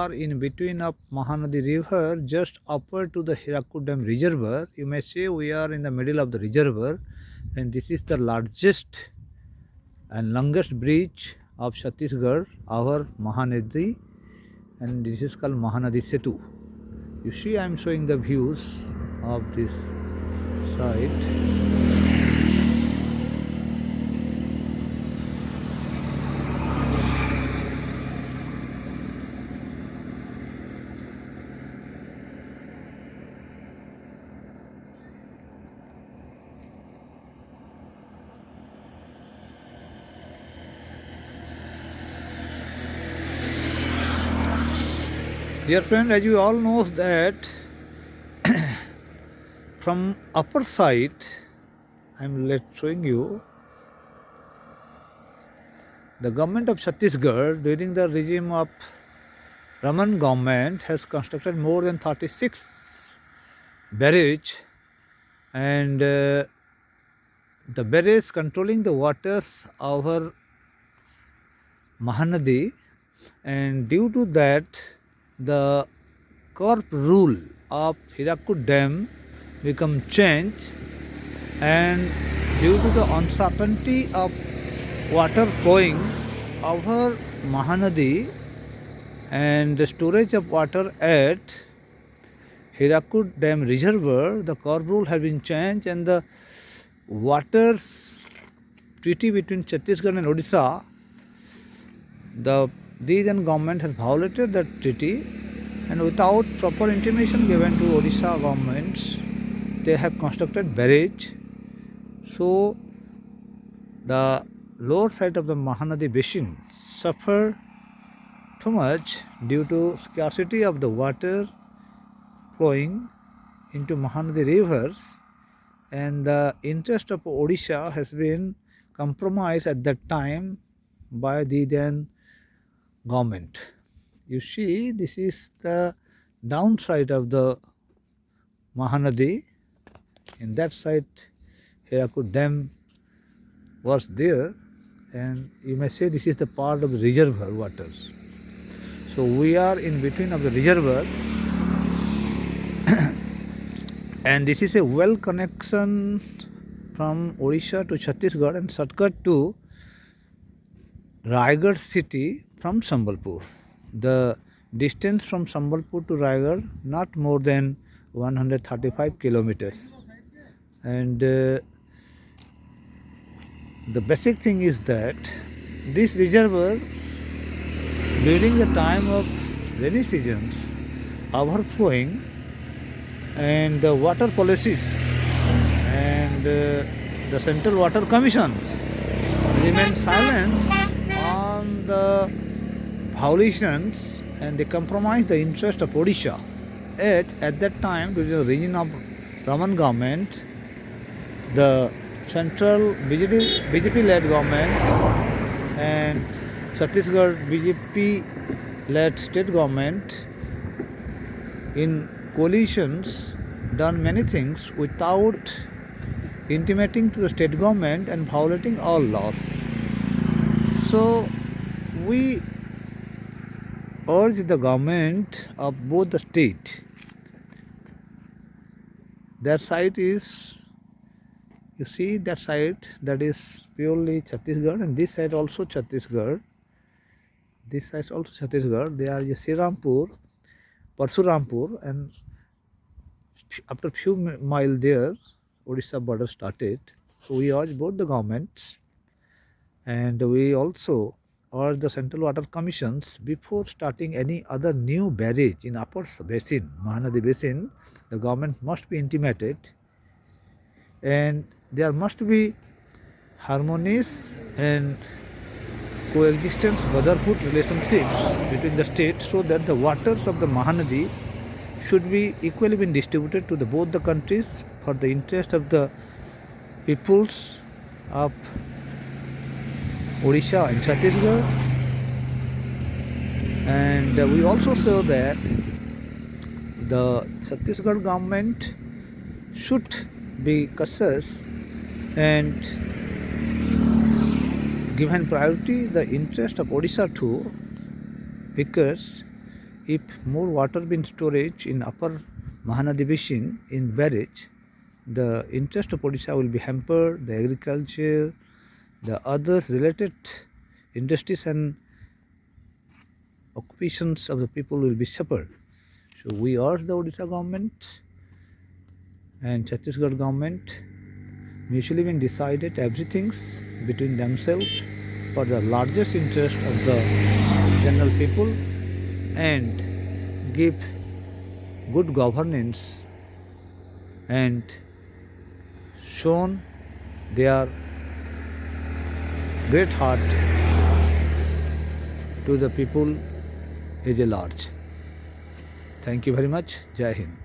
are in between of Mahanadi river, just upper to the Hirakud Dam reservoir. You may say we are in the middle of the reservoir, and this is the largest and longest bridge of Chhattisgarh, our Mahanadi, and this is called Mahanadi Setu. You see, I am showing the views of this site. Dear friend, as you all know that from upper side, I am showing you the government of Chhattisgarh during the regime of Raman government has constructed more than 36 barrages, and the barrages controlling the waters over Mahanadi, and due to that the curb rule of Hirakud Dam become changed, and due to the uncertainty of water flowing over Mahanadi and the storage of water at Hirakud Dam reservoir, the curb rule has been changed, and the waters treaty between Chhattisgarh and Odisha, the then government has violated that treaty, and without proper intimation given to Odisha governments, they have constructed barrage. So the lower side of the Mahanadi basin suffer too much due to scarcity of the water flowing into Mahanadi rivers, and the interest of Odisha has been compromised at that time by the then government. You see, this is the downside of the Mahanadi. In that side, Hirakud Dam was there, and you may say this is the part of the reservoir waters. So we are in between of the reservoir, and this is a well connection from Odisha to Chhattisgarh and shortcut to Raigad city from Sambalpur. The distance from Sambalpur to Raigad not more than 135 kilometers, and the basic thing is that this reservoir during the time of rainy seasons overflowing, and the water policies and the Central Water Commissions remain silent on the violations, and they compromise the interest of Odisha. At that time, during the reign of Raman government, the central BJP-led government and Chhattisgarh BJP-led state government in coalitions done many things without intimating to the state government and violating all laws. So we urge the government of both the state. That side is, you see that side, that is purely Chhattisgarh, and this side also Chhattisgarh. This side also Chhattisgarh. They are Srirampur, Parshurampur, and after few miles there, Odisha border started. So we urge both the governments, and we also urge the Central Water Commissions, before starting any other new barrage in upper basin, Mahanadi basin, the government must be intimated, and there must be harmonious and coexistence, brotherhood relationships between the states, so that the waters of the Mahanadi should be equally been distributed to both the countries for the interest of the peoples of Odisha and Chhattisgarh. And we also saw that the Chhattisgarh government should be cautious and given priority the interest of Odisha too, because if more water been storage in upper Mahanadi basin in barrage, the interest of Odisha will be hampered, the agriculture, the others related industries and occupations of the people will be suffered. So we urge the Odisha government and Chhattisgarh government mutually been decided everything between themselves for the largest interest of the general people and give good governance and shown their great heart to the people is a large. Thank you very much. Jai Hind.